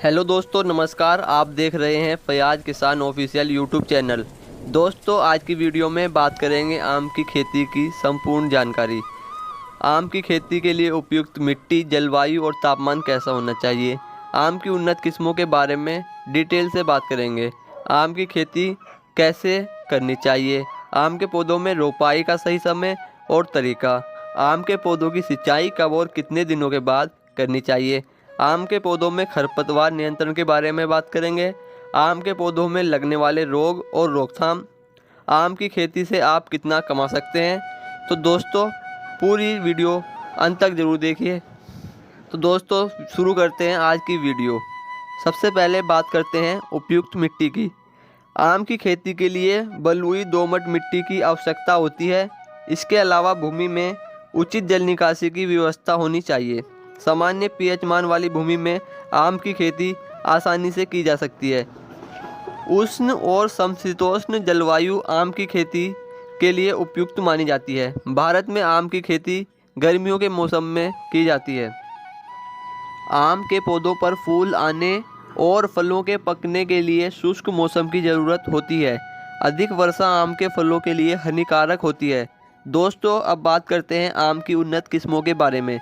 Hello दोस्तों, नमस्कार। आप देख रहे हैं फयाज किसान ऑफिशियल यूट्यूब चैनल। दोस्तों, आज की वीडियो में बात करेंगे आम की खेती की संपूर्ण जानकारी। आम की खेती के लिए उपयुक्त मिट्टी, जलवायु और तापमान कैसा होना चाहिए। आम की उन्नत किस्मों के बारे में डिटेल से बात करेंगे। आम की खेती कैसे करनी चाहिए, आम के पौधों में रोपाई का सही समय और तरीका, आम के पौधों की सिंचाई कब और कितने दिनों के बाद करनी चाहिए, आम के पौधों में खरपतवार नियंत्रण के बारे में बात करेंगे, आम के पौधों में लगने वाले रोग और रोकथाम, आम की खेती से आप कितना कमा सकते हैं। तो दोस्तों, पूरी वीडियो अंत तक ज़रूर देखिए। तो दोस्तों, शुरू करते हैं आज की वीडियो। सबसे पहले बात करते हैं उपयुक्त मिट्टी की। आम की खेती के लिए बलुई दोमट मिट्टी की आवश्यकता होती है। इसके अलावा भूमि में उचित जल निकासी की व्यवस्था होनी चाहिए। सामान्य पीएच मान वाली भूमि में आम की खेती आसानी से की जा सकती है। उष्ण और समशीतोष्ण जलवायु आम की खेती के लिए उपयुक्त मानी जाती है। भारत में आम की खेती गर्मियों के मौसम में की जाती है। आम के पौधों पर फूल आने और फलों के पकने के लिए शुष्क मौसम की ज़रूरत होती है। अधिक वर्षा आम के फलों के लिए हानिकारक होती है। दोस्तों, अब बात करते हैं आम की उन्नत किस्मों के बारे में।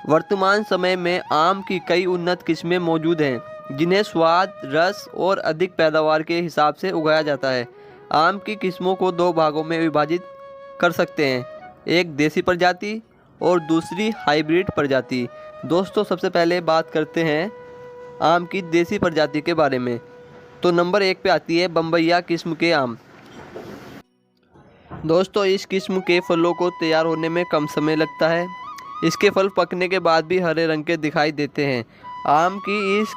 वर्तमान समय में आम की कई उन्नत किस्में मौजूद हैं, जिन्हें स्वाद, रस और अधिक पैदावार के हिसाब से उगाया जाता है। आम की किस्मों को दो भागों में विभाजित कर सकते हैं, एक देसी प्रजाति और दूसरी हाइब्रिड प्रजाति। दोस्तों, सबसे पहले बात करते हैं आम की देसी प्रजाति के बारे में। तो नंबर 1 पे आती है बम्बैया किस्म के आम। दोस्तों, इस किस्म के फलों को तैयार होने में कम समय लगता है। इसके फल पकने के बाद भी हरे रंग के दिखाई देते हैं। आम की इस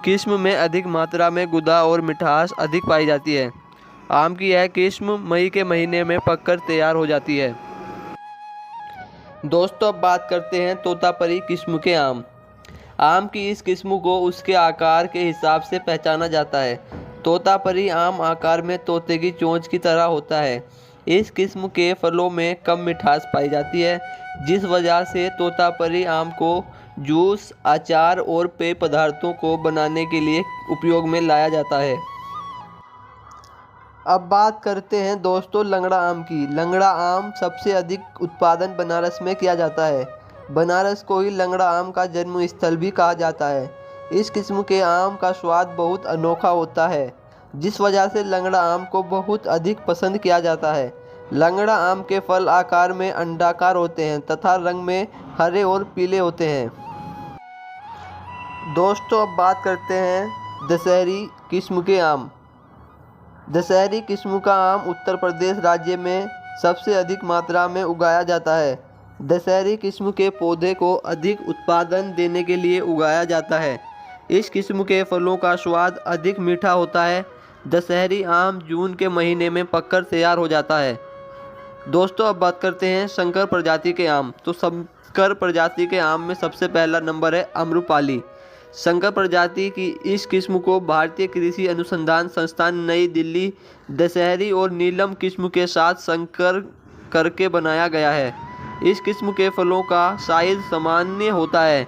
किस्म में अधिक मात्रा में गुदा और मिठास अधिक पाई जाती है। आम की यह किस्म मई के महीने में पककर तैयार हो जाती है। दोस्तों, अब बात करते हैं तोतापरी किस्म के आम। आम की इस किस्म को उसके आकार के हिसाब से पहचाना जाता है। तोतापरी आम आकार में तोते की चोंच की तरह होता है। इस किस्म के फलों में कम मिठास पाई जाती है, जिस वजह से तोतापरी आम को जूस, अचार और पेय पदार्थों को बनाने के लिए उपयोग में लाया जाता है। अब बात करते हैं दोस्तों लंगड़ा आम की। लंगड़ा आम सबसे अधिक उत्पादन बनारस में किया जाता है। बनारस को ही लंगड़ा आम का जन्म स्थल भी कहा जाता है। इस किस्म के आम का स्वाद बहुत अनोखा होता है, जिस वजह से लंगड़ा आम को बहुत अधिक पसंद किया जाता है। लंगड़ा आम के फल आकार में अंडाकार होते हैं तथा रंग में हरे और पीले होते हैं। दोस्तों, अब बात करते हैं दशहरी किस्म के आम। दशहरी किस्म का आम उत्तर प्रदेश राज्य में सबसे अधिक मात्रा में उगाया जाता है। दशहरी किस्म के पौधे को अधिक उत्पादन देने के लिए उगाया जाता है। इस किस्म के फलों का स्वाद अधिक मीठा होता है। दशहरी आम जून के महीने में पककर तैयार हो जाता है। दोस्तों, अब बात करते हैं शंकर प्रजाति के आम। तो शंकर प्रजाति के आम में सबसे पहला नंबर है अम्रपाली। शंकर प्रजाति की इस किस्म को भारतीय कृषि अनुसंधान संस्थान नई दिल्ली दशहरी और नीलम किस्म के साथ संकर करके बनाया गया है। इस किस्म के फलों का साइज सामान्य होता है।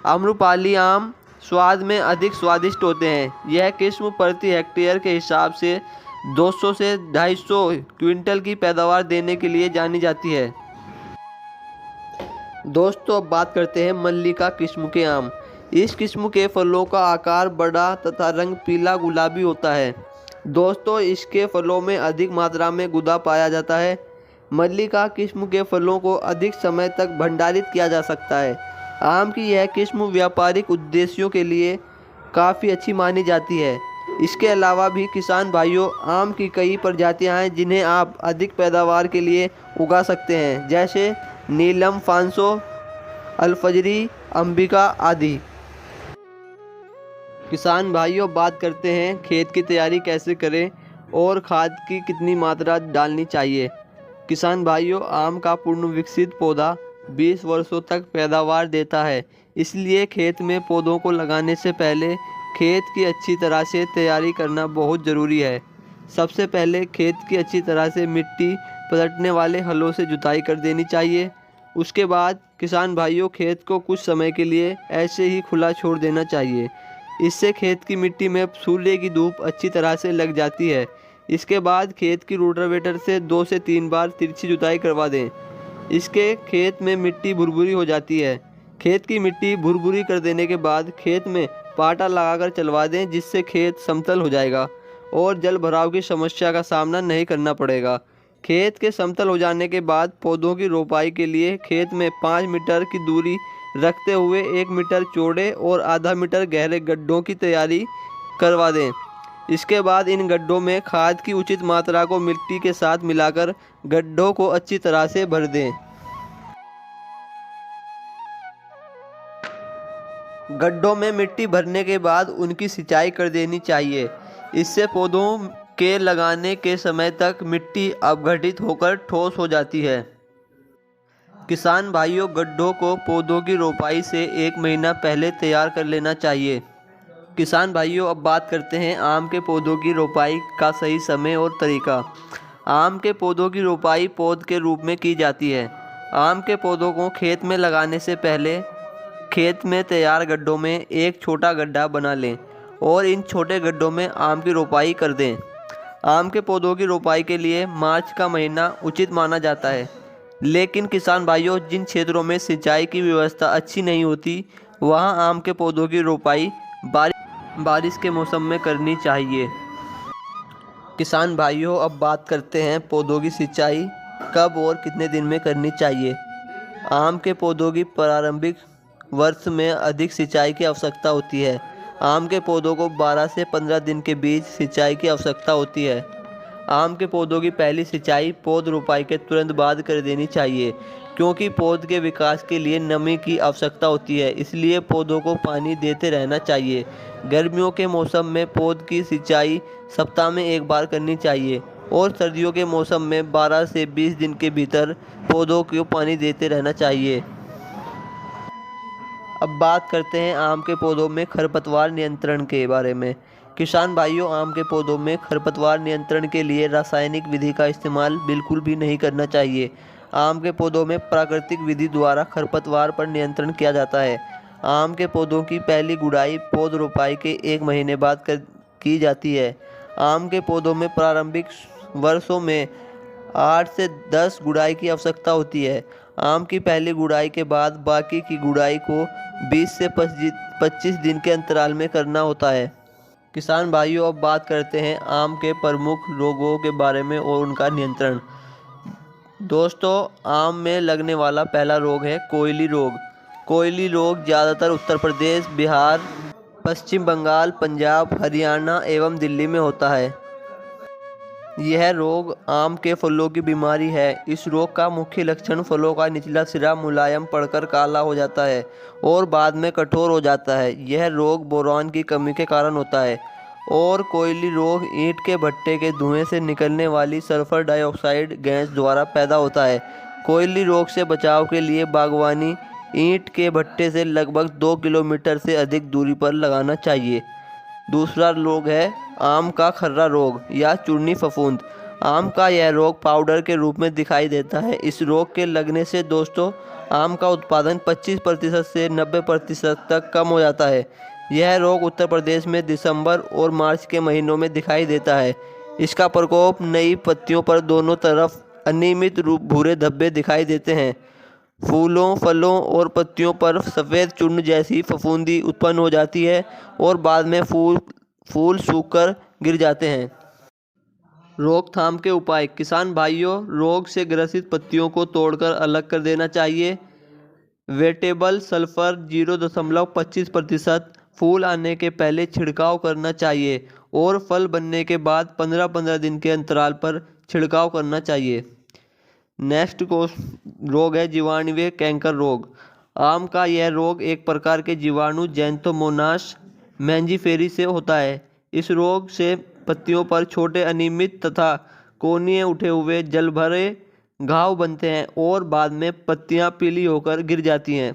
अम्रपाली आम स्वाद में अधिक स्वादिष्ट होते हैं। यह किस्म प्रति हेक्टेयर के हिसाब से 200 से 250 क्विंटल की पैदावार देने के लिए जानी जाती है। दोस्तों, अब बात करते हैं मल्लिका किस्म के आम। इस किस्म के फलों का आकार बड़ा तथा रंग पीला गुलाबी होता है। दोस्तों, इसके फलों में अधिक मात्रा में गुदा पाया जाता है। मल्लिका किस्म के फलों को अधिक समय तक भंडारित किया जा सकता है। आम की यह किस्म व्यापारिक उद्देश्यों के लिए काफ़ी अच्छी मानी जाती है। इसके अलावा भी किसान भाइयों, आम की कई प्रजातियां हैं जिन्हें आप अधिक पैदावार के लिए उगा सकते हैं, जैसे नीलम, फांसो, अल्फजरी, अंबिका आदि। किसान भाइयों, बात करते हैं खेत की तैयारी कैसे करें और खाद की कितनी मात्रा डालनी चाहिए। किसान भाइयों, आम का पूर्ण विकसित पौधा 20 वर्षों तक पैदावार देता है। इसलिए खेत में पौधों को लगाने से पहले खेत की अच्छी तरह से तैयारी करना बहुत ज़रूरी है। सबसे पहले खेत की अच्छी तरह से मिट्टी पलटने वाले हलों से जुताई कर देनी चाहिए। उसके बाद किसान भाइयों, खेत को कुछ समय के लिए ऐसे ही खुला छोड़ देना चाहिए। इससे खेत की मिट्टी में सूर्य की धूप अच्छी तरह से लग जाती है। इसके बाद खेत की रोटावेटर से 2 से 3 बार तिरछी जुताई करवा दें। इसके खेत में मिट्टी भुरभुरी हो जाती है। खेत की मिट्टी भुरभुरी कर देने के बाद खेत में पाटा लगाकर चलवा दें, जिससे खेत समतल हो जाएगा और जल भराव की समस्या का सामना नहीं करना पड़ेगा। खेत के समतल हो जाने के बाद पौधों की रोपाई के लिए खेत में 5 मीटर की दूरी रखते हुए 1 मीटर चौड़े और आधा मीटर गहरे गड्ढों की तैयारी करवा दें। इसके बाद इन गड्ढों में खाद की उचित मात्रा को मिट्टी के साथ मिलाकर गड्ढों को अच्छी तरह से भर दें। गड्ढों में मिट्टी भरने के बाद उनकी सिंचाई कर देनी चाहिए। इससे पौधों के लगाने के समय तक मिट्टी अपघटित होकर ठोस हो जाती है। किसान भाइयों, गड्ढों को पौधों की रोपाई से 1 महीना पहले तैयार कर लेना चाहिए। किसान भाइयों, अब बात करते हैं आम के पौधों की रोपाई का सही समय और तरीका। आम के पौधों की रोपाई पौध के रूप में की जाती है। आम के पौधों को खेत में लगाने से पहले खेत में तैयार गड्ढों में एक छोटा गड्ढा बना लें और इन छोटे गड्ढों में आम की रोपाई कर दें। आम के पौधों की रोपाई के लिए मार्च का महीना उचित माना जाता है। लेकिन किसान भाइयों, जिन क्षेत्रों में सिंचाई की व्यवस्था अच्छी नहीं होती, वहां आम के पौधों की रोपाई बारिश के मौसम में करनी चाहिए। किसान भाइयों, अब बात करते हैं पौधों की सिंचाई कब और कितने दिन में करनी चाहिए। आम के पौधों की प्रारंभिक वर्ष में अधिक सिंचाई की आवश्यकता होती है। आम के पौधों को 12 से 15 दिन के बीच सिंचाई की आवश्यकता होती है। आम के पौधों की पहली सिंचाई पौध रोपाई के तुरंत बाद कर देनी चाहिए, क्योंकि पौध के विकास के लिए नमी की आवश्यकता होती है, इसलिए पौधों को पानी देते रहना चाहिए। गर्मियों के मौसम में पौध की सिंचाई सप्ताह में 1 बार करनी चाहिए और सर्दियों के मौसम में 12 से 20 दिन के भीतर पौधों को पानी देते रहना चाहिए। अब बात करते हैं आम के पौधों में खरपतवार नियंत्रण के बारे में। किसान भाइयों, आम के पौधों में खरपतवार नियंत्रण के लिए रासायनिक विधि का इस्तेमाल बिल्कुल भी नहीं करना चाहिए। आम के पौधों में प्राकृतिक विधि द्वारा खरपतवार पर नियंत्रण किया जाता है। आम के पौधों की पहली गुड़ाई पौध रोपाई के 1 महीने बाद की जाती है। आम के पौधों में प्रारंभिक वर्षों में 8 से 10 गुड़ाई की आवश्यकता होती है। आम की पहली गुड़ाई के बाद बाकी की गुड़ाई को 20 से 25 दिन के अंतराल में करना होता है। किसान भाइयों, अब बात करते हैं आम के प्रमुख रोगों के बारे में और उनका नियंत्रण। दोस्तों, आम में लगने वाला पहला रोग है कोयली रोग। कोयली रोग ज़्यादातर उत्तर प्रदेश, बिहार, पश्चिम बंगाल, पंजाब, हरियाणा एवं दिल्ली में होता है। यह रोग आम के फलों की बीमारी है। इस रोग का मुख्य लक्षण फलों का निचला सिरा मुलायम पड़कर काला हो जाता है और बाद में कठोर हो जाता है। यह रोग बोरान की कमी के कारण होता है। और कोयली रोग ईंट के भट्टे के धुएं से निकलने वाली सल्फर डाइऑक्साइड गैस द्वारा पैदा होता है। कोयली रोग से बचाव के लिए बागवानी ईंट के भट्टे से लगभग 2 किलोमीटर से अधिक दूरी पर लगाना चाहिए। दूसरा रोग है आम का खर्रा रोग या चूर्णी फफूंद। आम का यह रोग पाउडर के रूप में दिखाई देता है। इस रोग के लगने से दोस्तों आम का उत्पादन 25% से 90% तक कम हो जाता है। यह रोग उत्तर प्रदेश में दिसंबर और मार्च के महीनों में दिखाई देता है। इसका प्रकोप नई पत्तियों पर दोनों तरफ अनियमित रूप भूरे धब्बे दिखाई देते हैं। फूलों, फलों और पत्तियों पर सफ़ेद चूर्ण जैसी फफूंदी उत्पन्न हो जाती है और बाद में फूल सूखकर गिर जाते हैं। रोकथाम के उपाय। किसान भाइयों, रोग से ग्रसित पत्तियों को तोड़कर अलग कर देना चाहिए। वेटेबल सल्फर 0.25% फूल आने के पहले छिड़काव करना चाहिए और फल बनने के बाद 15-15 दिन के अंतराल पर छिड़काव करना चाहिए। नेक्स्ट रोग है जीवाणुवीय कैंकर रोग। आम का यह रोग एक प्रकार के जीवाणु जैंथोमोनास मैंजीफेरी से होता है। इस रोग से पत्तियों पर छोटे अनियमित तथा कोनिए उठे हुए जल भरे घाव बनते हैं और बाद में पत्तियां पीली होकर गिर जाती हैं।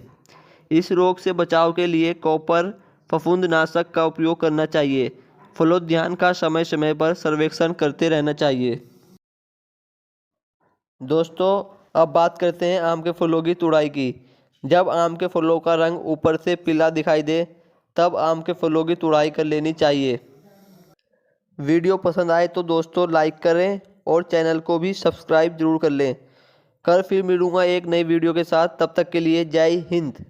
इस रोग से बचाव के लिए कॉपर फफूंदनाशक का उपयोग करना चाहिए। फलोद्यान का समय समय पर सर्वेक्षण करते रहना चाहिए। दोस्तों, अब बात करते हैं आम के फलों की तुड़ाई की। जब आम के फलों का रंग ऊपर से पीला दिखाई दे तब आम के फलों की तुड़ाई कर लेनी चाहिए। वीडियो पसंद आए तो दोस्तों लाइक करें और चैनल को भी सब्सक्राइब जरूर कर लें। कल फिर मिलूँगा एक नई वीडियो के साथ, तब तक के लिए जय हिंद।